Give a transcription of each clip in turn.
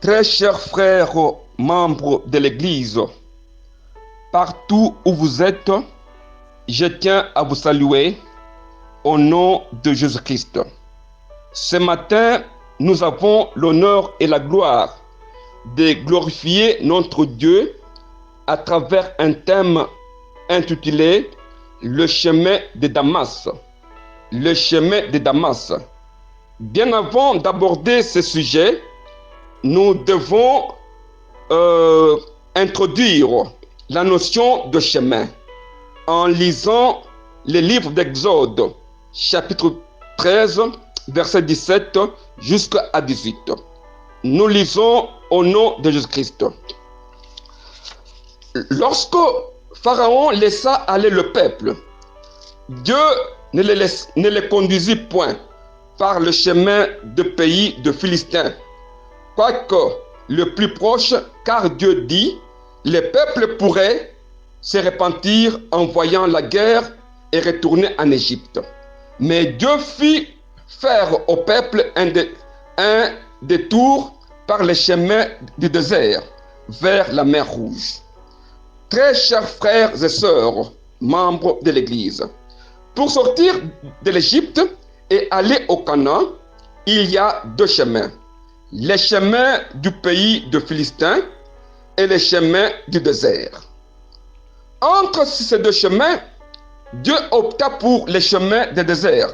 Très chers frères membres de l'Église, partout où vous êtes, je tiens à vous saluer au nom de Jésus-Christ. Ce matin, nous avons l'honneur et la gloire de glorifier notre Dieu à travers un thème intitulé « Le chemin de Damas ». Le chemin de Damas. Bien avant d'aborder ce sujet, nous devons introduire la notion de chemin en lisant les livres d'Exode, chapitre 13, verset 17 jusqu'à 18. Nous lisons au nom de Jésus-Christ. Lorsque Pharaon laissa aller le peuple, Dieu ne les conduisit point par le chemin de pays de Philistins, quoique le plus proche, car Dieu dit, les peuples pourraient se repentir en voyant la guerre et retourner en Égypte. Mais Dieu fit faire au peuple un détour par le chemin du désert vers la mer Rouge. Très chers frères et sœurs, membres de l'Église, pour sortir de l'Égypte et aller au Canaan, il y a deux chemins. Les chemins du pays de Philistins et les chemins du désert. Entre ces deux chemins, Dieu opta pour les chemins du désert,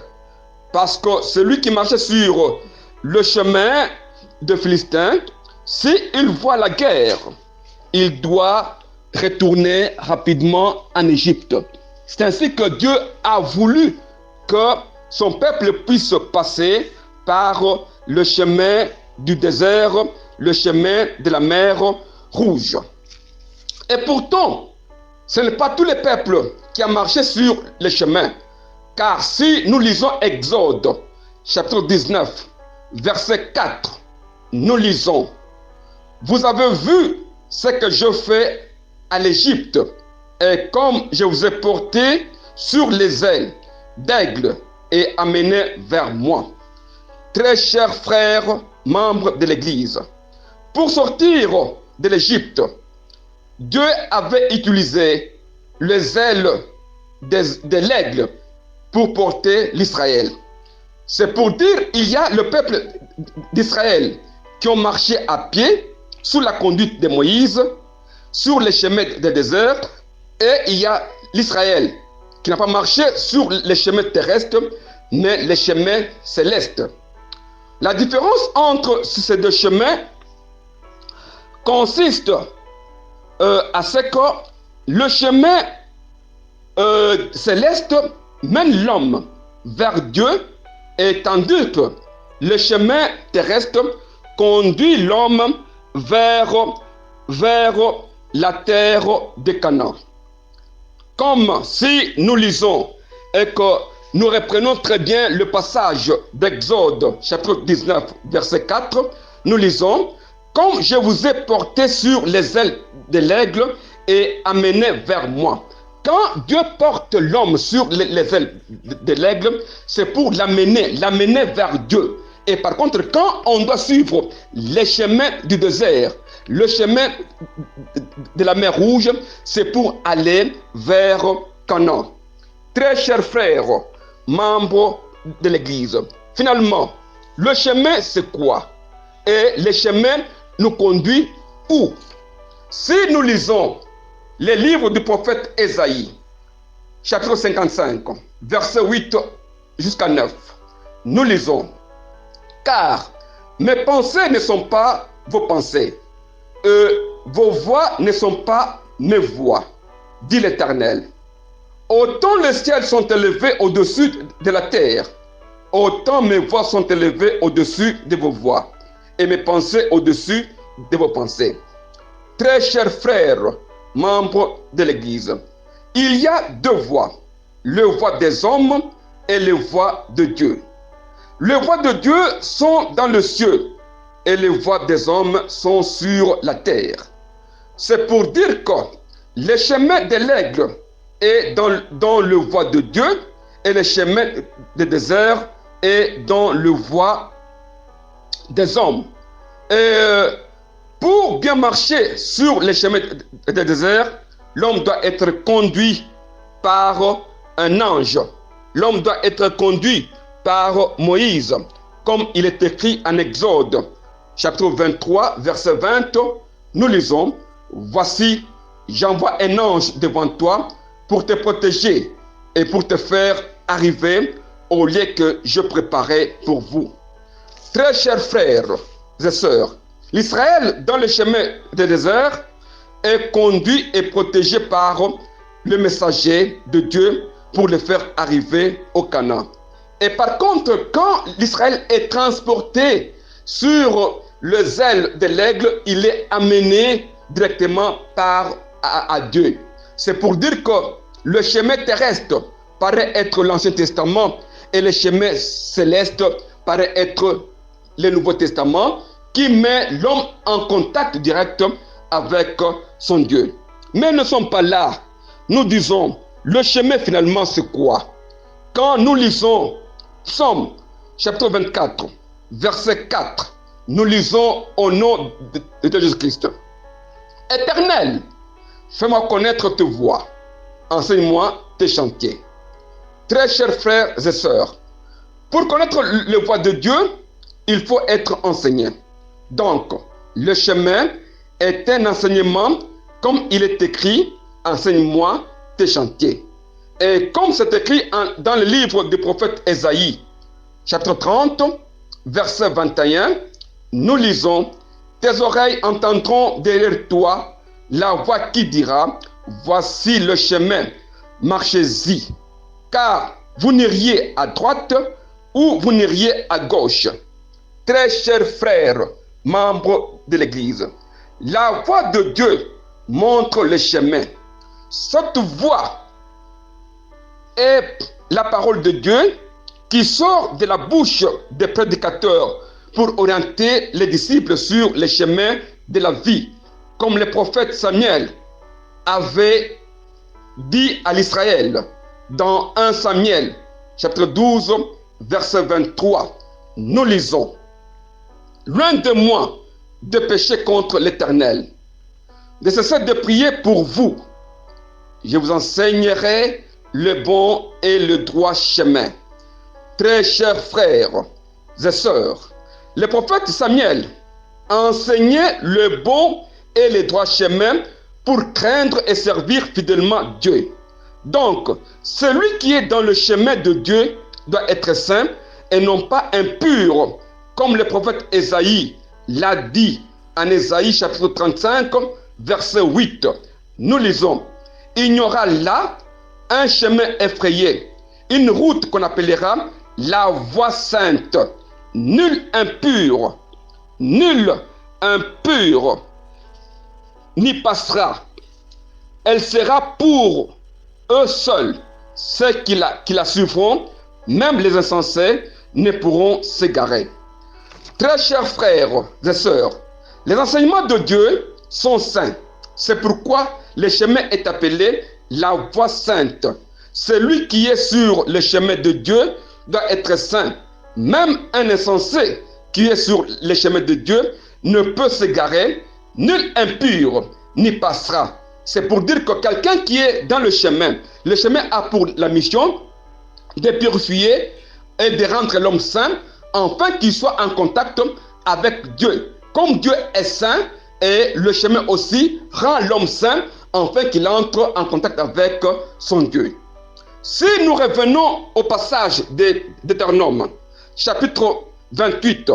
parce que celui qui marchait sur le chemin de Philistins, s'il voit la guerre, il doit retourner rapidement en Égypte. C'est ainsi que Dieu a voulu que son peuple puisse passer par le chemin du désert, le chemin de la mer Rouge. Et pourtant, ce n'est pas tous les peuples qui ont marché sur le chemin. Car si nous lisons Exode, chapitre 19, verset 4, nous lisons, « Vous avez vu ce que je fais à l'Égypte, et comme je vous ai porté sur les ailes d'aigle et amené vers moi. » Très chers frères, membres de l'Église, pour sortir de l'Égypte, Dieu avait utilisé les ailes de l'aigle pour porter l'Israël. C'est pour dire qu'il y a le peuple d'Israël qui ont marché à pied sous la conduite de Moïse, sur les chemins des déserts, et il y a l'Israël qui n'a pas marché sur les chemins terrestres, mais les chemins célestes. La différence entre ces deux chemins consiste à ce que le chemin céleste mène l'homme vers Dieu, et tandis que le chemin terrestre conduit l'homme vers la terre de Canaan. Comme si nous lisons et que nous reprenons très bien le passage d'Exode, chapitre 19, verset 4, nous lisons, « Comme je vous ai porté sur les ailes de l'aigle et amené vers moi. » Quand Dieu porte l'homme sur les ailes de l'aigle, c'est pour l'amener vers Dieu. Et par contre, quand on doit suivre les chemins du désert, le chemin de la mer Rouge, c'est pour aller vers Canaan. Très chers frères, membres de l'Église, finalement, le chemin c'est quoi? Et le chemin nous conduit où? Si nous lisons les livres du prophète Ésaïe, chapitre 55, verset 8 jusqu'à 9, nous lisons, « Car mes pensées ne sont pas vos pensées, vos voix ne sont pas mes voix, dit l'Éternel. Autant les ciels sont élevés au-dessus de la terre, autant mes voix sont élevées au-dessus de vos voix, et mes pensées au-dessus de vos pensées. » Très chers frères, membres de l'Église, il y a deux voix, le voix des hommes et le voix de Dieu. Les voix de Dieu sont dans le ciel et les voix des hommes sont sur la terre. C'est pour dire que le chemin de l'aigle est dans le voie de Dieu et le chemin du désert est dans le voie des hommes. Et Pour bien marcher sur les chemins des déserts, l'homme doit être conduit par un ange. L'homme doit être conduit par Moïse, comme il est écrit en Exode, chapitre 23, verset 20. Nous lisons, « Voici, j'envoie un ange devant toi pour te protéger et pour te faire arriver au lieu que je préparais pour vous. » Très chers frères et sœurs, l'Israël dans le chemin des déserts est conduit et protégé par le messager de Dieu pour le faire arriver au Canaan. Et par contre, quand l'Israël est transporté sur le zèle de l'aigle, il est amené directement à Dieu. C'est pour dire que le chemin terrestre paraît être l'Ancien Testament et le chemin céleste paraît être le Nouveau Testament qui met l'homme en contact direct avec son Dieu. Mais nous ne sommes pas là. Nous disons, le chemin finalement c'est quoi? Quand nous lisons Psaume chapitre 24, verset 4, nous lisons au nom de Jésus-Christ. Éternel, fais-moi connaître tes voies, enseigne-moi tes chantiers. Très chers frères et sœurs, pour connaître les voies de Dieu, il faut être enseigné. Donc, le chemin est un enseignement, comme il est écrit, enseigne-moi tes chantiers. Et comme c'est écrit dans le livre du prophète Ésaïe, chapitre 30, verset 21, nous lisons, tes oreilles entendront derrière toi la voix qui dira, voici le chemin, marchez-y, car vous n'iriez à droite ou vous n'iriez à gauche. Très chers frères, membres de l'Église, la voix de Dieu montre le chemin. Cette voix est la parole de Dieu qui sort de la bouche des prédicateurs pour orienter les disciples sur les chemins de la vie, comme le prophète Samuel avait dit à l'Israël dans 1 Samuel, chapitre 12, verset 23. Nous lisons, « Loin de moi de pécher contre l'Éternel, de cesser de prier pour vous. Je vous enseignerai le bon et le droit chemin. » Très chers frères et sœurs, le prophète Samuel enseignait le bon et le droit chemin pour craindre et servir fidèlement Dieu. Donc, celui qui est dans le chemin de Dieu doit être saint et non pas impur, comme le prophète Ésaïe l'a dit en Ésaïe chapitre 35, verset 8. Nous lisons, « Il y aura là un chemin effrayé, une route qu'on appellera la voie sainte. Nul impur n'y passera. Elle sera pour eux seuls. Ceux qui la suivront, même les insensés, ne pourront s'égarer. » Très chers frères et sœurs, les enseignements de Dieu sont saints. C'est pourquoi le chemin est appelé la voie sainte. Celui qui est sur le chemin de Dieu doit être saint. Même un insensé qui est sur le chemin de Dieu ne peut s'égarer. Nul impur n'y passera. C'est pour dire que quelqu'un qui est dans le chemin a pour la mission de purifier et de rendre l'homme saint, afin qu'il soit en contact avec Dieu. Comme Dieu est saint, et le chemin aussi rend l'homme saint, afin qu'il entre en contact avec son Dieu. Si nous revenons au passage de Deutéronome, chapitre 28,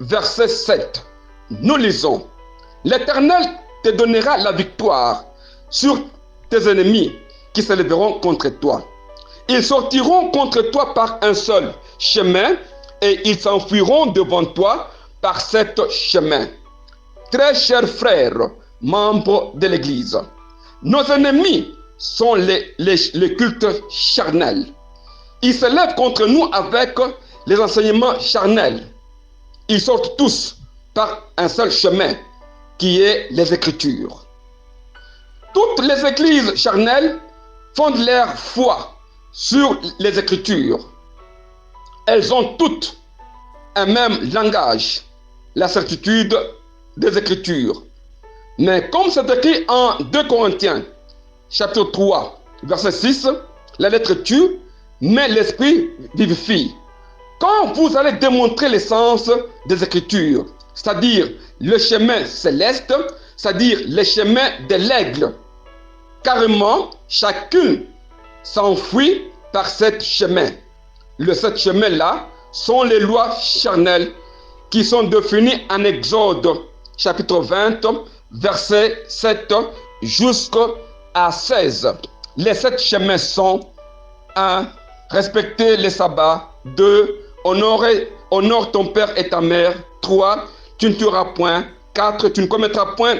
verset 7, nous lisons, « L'Éternel te donnera la victoire sur tes ennemis qui se lèveront contre toi. Ils sortiront contre toi par un seul chemin et ils s'enfuiront devant toi par cet chemin. » Très chers frères, membres de l'Église, nos ennemis sont les cultes charnels. Ils se lèvent contre nous avec les enseignements charnels. Ils sortent tous par un seul chemin, qui est les Écritures. Toutes les églises charnelles fondent leur foi sur les Écritures. Elles ont toutes un même langage, la certitude des Écritures. Mais comme c'est écrit en 2 Corinthiens, chapitre 3, verset 6, la lettre tue, mais l'esprit vivifie. Quand vous allez démontrer l'essence des Écritures, c'est-à-dire le chemin céleste, c'est-à-dire le chemin de l'aigle, carrément, chacune s'enfuit par ce chemin. Ce chemin-là sont les lois charnelles qui sont définies en Exode, chapitre 20, verset 7 jusqu'à 16. Les 7 chemins sont 1. Respecter les sabbats. 2. Honore ton père et ta mère. 3. Tu ne tueras point. 4. Tu ne commettras point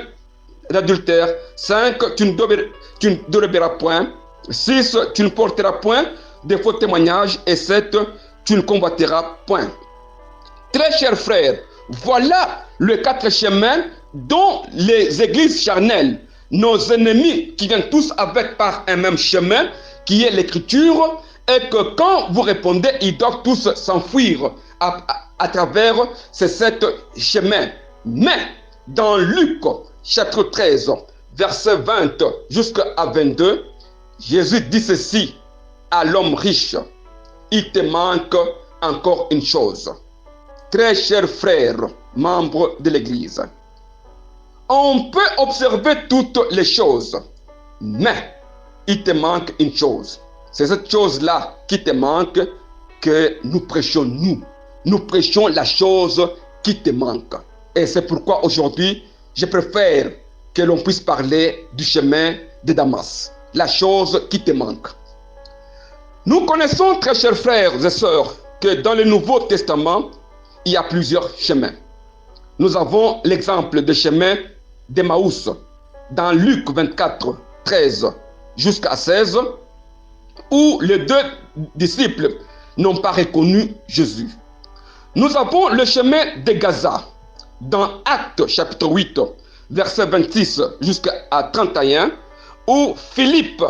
d'adultère. 5. Tu ne déroberas point. 6. Tu ne porteras point de faux témoignages. Et 7. Tu ne convoiteras point. Très chers frères, voilà les 4 chemins dont les églises charnelles, nos ennemis qui viennent tous avec par un même chemin, qui est l'écriture, et que quand vous répondez, ils doivent tous s'enfuir à travers ces 7 chemins. Mais dans Luc, chapitre 13, verset 20 jusqu'à 22, Jésus dit ceci à l'homme riche: il te manque encore une chose. Très chers frères, membres de l'Église, on peut observer toutes les choses, mais il te manque une chose. C'est cette chose-là qui te manque que nous prêchons nous. Nous prêchons la chose qui te manque. Et c'est pourquoi aujourd'hui, je préfère que l'on puisse parler du chemin de Damas. La chose qui te manque. Nous connaissons, très chers frères et sœurs, que dans le Nouveau Testament, il y a plusieurs chemins. Nous avons l'exemple du chemin d'Emmaüs dans Luc 24, 13 jusqu'à 16, où les 2 disciples n'ont pas reconnu Jésus. Nous avons le chemin de Gaza dans Actes chapitre 8, verset 26 jusqu'à 31, où Philippe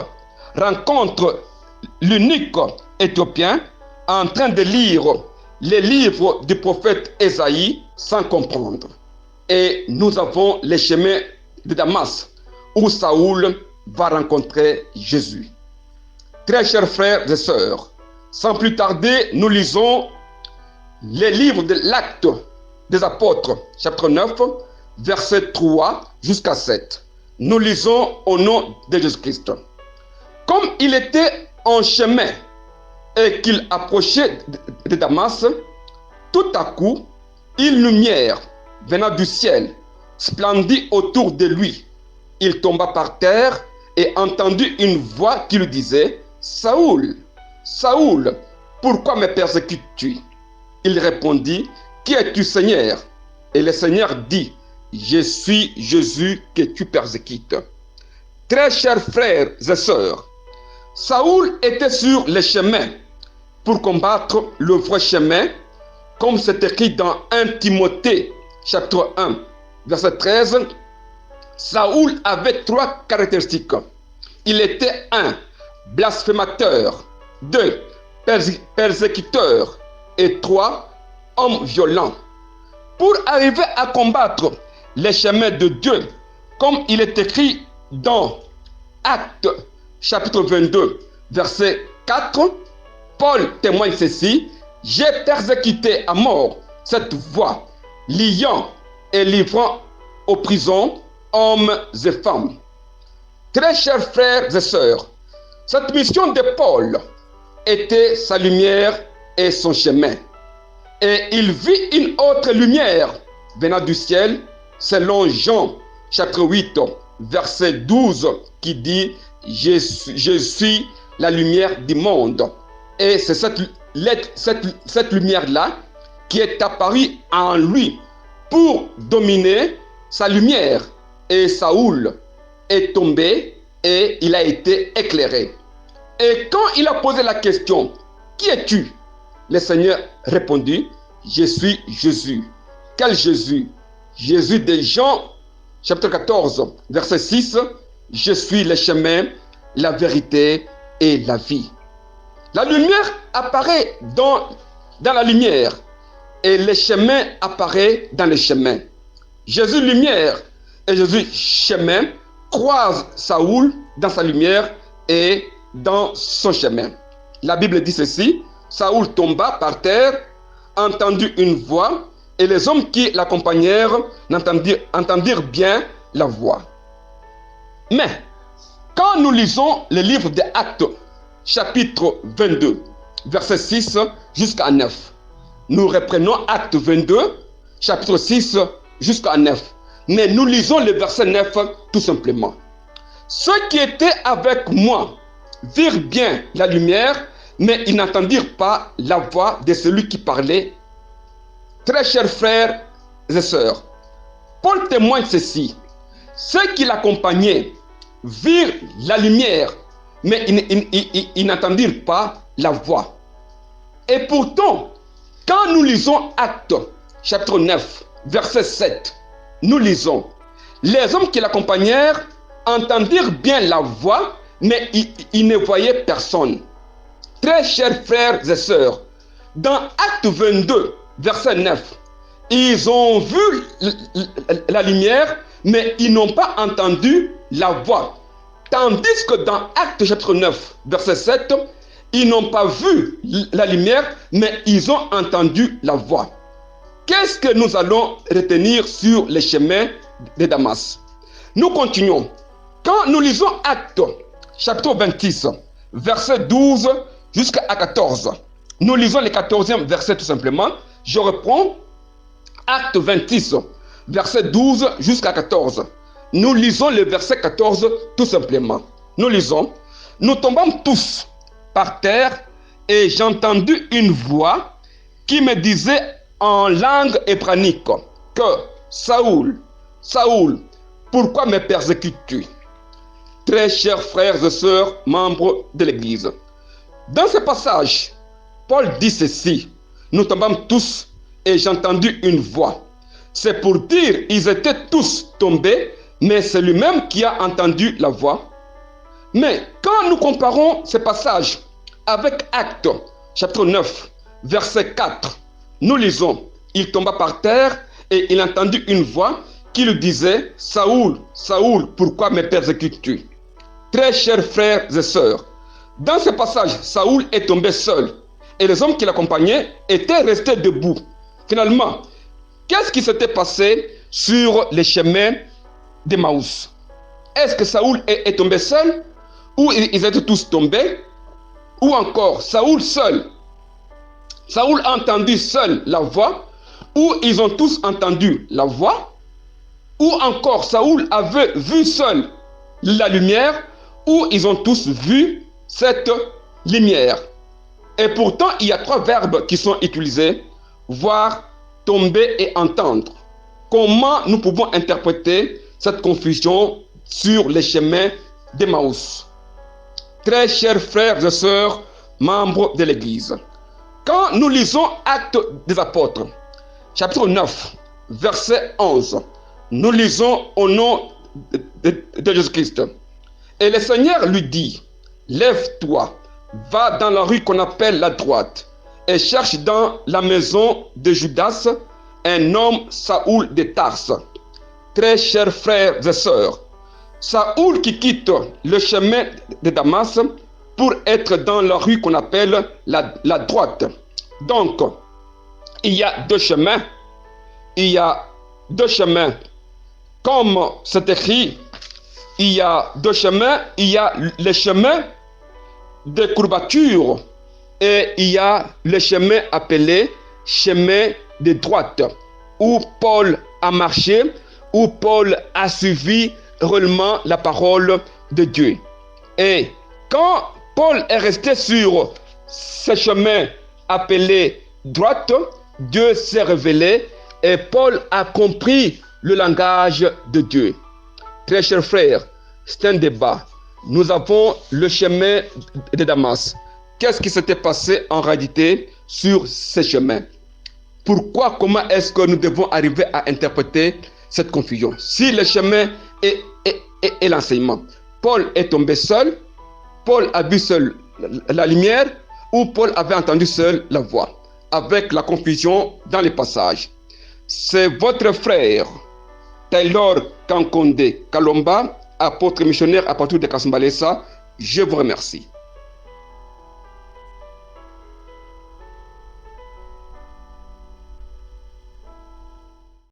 rencontre l'unique Éthiopien en train de lire les livres du prophète Ésaïe sans comprendre. Et nous avons le chemin de Damas où Saoul va rencontrer Jésus. Très chers frères et sœurs, sans plus tarder, nous lisons les livres de l'Acte des Apôtres, chapitre 9, verset 3 jusqu'à 7. Nous lisons au nom de Jésus-Christ. Comme il était en chemin et qu'il approchait de Damas, tout à coup, une lumière venant du ciel splendit autour de lui. Il tomba par terre et entendit une voix qui lui disait: Saoul, Saoul, pourquoi me persécutes-tu? Il répondit: Qui es-tu, Seigneur? Et le Seigneur dit: Je suis Jésus que tu persécutes. Très chers frères et sœurs, Saoul était sur le chemin pour combattre le vrai chemin, comme c'est écrit dans 1 Timothée, chapitre 1, verset 13. Saoul avait 3 caractéristiques. Il était 1. Blasphémateur. 2. Persécuteur. Et 3. Homme violent. Pour arriver à combattre les chemins de Dieu, comme il est écrit dans Actes chapitre 22, verset 4, Paul témoigne ceci: j'ai persécuté à mort cette voie, liant et livrant aux prisons hommes et femmes. Très chers frères et sœurs, cette mission de Paul était sa lumière et son chemin. Et il vit une autre lumière venant du ciel, selon Jean chapitre 8, verset 12, qui dit: je suis la lumière du monde. Et c'est cette lumière-là qui est apparue en lui pour dominer sa lumière. Et Saoul est tombé et il a été éclairé. Et quand il a posé la question: Qui es-tu? Le Seigneur répondit: Je suis Jésus. Quel Jésus? Jésus de Jean, chapitre 14, verset 6. Je suis le chemin, la vérité et la vie. La lumière apparaît dans la lumière et le chemin apparaît dans le chemin. Jésus lumière et Jésus, chemin, croise Saoul dans sa lumière et dans son chemin. La Bible dit ceci, Saoul tomba par terre, entendit une voix, et les hommes qui l'accompagnèrent entendirent bien la voix. Mais, quand nous lisons le livre des Actes, chapitre 22, verset 6 jusqu'à 9, nous reprenons Acte 22, chapitre 6 jusqu'à 9. Mais nous lisons le verset 9 tout simplement. Ceux qui étaient avec moi virent bien la lumière, mais ils n'entendirent pas la voix de celui qui parlait. Très chers frères et sœurs, Paul témoigne ceci. Ceux qui l'accompagnaient virent la lumière, mais ils n'entendirent pas la voix. Et pourtant, quand nous lisons Actes, chapitre 9, verset 7, nous lisons, les hommes qui l'accompagnèrent entendirent bien la voix, mais ils ne voyaient personne. Très chers frères et sœurs, dans Acte 22, verset 9, ils ont vu la lumière, mais ils n'ont pas entendu la voix. Tandis que dans Acte chapitre 9, verset 7, ils n'ont pas vu la lumière, mais ils ont entendu la voix. Qu'est-ce que nous allons retenir sur les chemins de Damas? Nous continuons. Quand nous lisons Actes, chapitre 26, verset 12 jusqu'à 14, nous lisons le 14e verset tout simplement. Je reprends Acte 26, verset 12 jusqu'à 14. Nous lisons le verset 14 tout simplement. Nous lisons, nous tombons tous par terre et j'ai entendu une voix qui me disait en langue hébranique que Saoul, Saoul, pourquoi me persécutes-tu? Très chers frères et sœurs, membres de l'Église. Dans ce passage, Paul dit ceci, nous tombons tous et j'ai entendu une voix. C'est pour dire ils étaient tous tombés, mais c'est lui-même qui a entendu la voix. Mais quand nous comparons ce passage avec Actes, chapitre 9, verset 4, nous lisons, il tomba par terre et il entendit une voix qui lui disait, Saoul, Saoul, pourquoi me persécutes-tu? Très chers frères et sœurs, dans ce passage, Saoul est tombé seul et les hommes qui l'accompagnaient étaient restés debout. Finalement, qu'est-ce qui s'était passé sur les chemins d'Emmaüs? Est-ce que Saoul est tombé seul ou ils étaient tous tombés? Ou encore, Saoul seul, Saoul a entendu seul la voix, ou ils ont tous entendu la voix, ou encore Saoul avait vu seul la lumière, ou ils ont tous vu cette lumière. Et pourtant, il y a trois verbes qui sont utilisés, voir, tomber et entendre. Comment nous pouvons interpréter cette confusion sur les chemins d'Emmaüs? Très chers frères et sœurs, membres de l'Église, quand nous lisons Actes des Apôtres, chapitre 9, verset 11, nous lisons au nom de Jésus-Christ. Et le Seigneur lui dit, lève-toi, va dans la rue qu'on appelle la droite, et cherche dans la maison de Judas un homme Saoul de Tarse. Très chers frères et sœurs, Saoul qui quitte le chemin de Damas pour être dans la rue qu'on appelle la droite. Donc, il y a deux chemins. Il y a deux chemins. Comme c'est écrit, il y a deux chemins. Il y a le chemin de courbature et il y a le chemin appelé chemin de droite, où Paul a marché, où Paul a suivi réellement la parole de Dieu. Et quand Paul est resté sur ce chemin appelé droite, Dieu s'est révélé et Paul a compris le langage de Dieu. Très chers frères, c'est un débat. Nous avons le chemin de Damas. Qu'est-ce qui s'était passé en réalité sur ce chemin? Pourquoi, comment est-ce que nous devons arriver à interpréter cette confusion? Si le chemin est l'enseignement, Paul est tombé seul, Paul a vu seul la lumière, ou Paul avait entendu seul la voix, avec la confusion dans les passages. C'est votre frère, Taylor Kankonde Kalomba, apôtre missionnaire à partir de Kasumbalesa. Je vous remercie.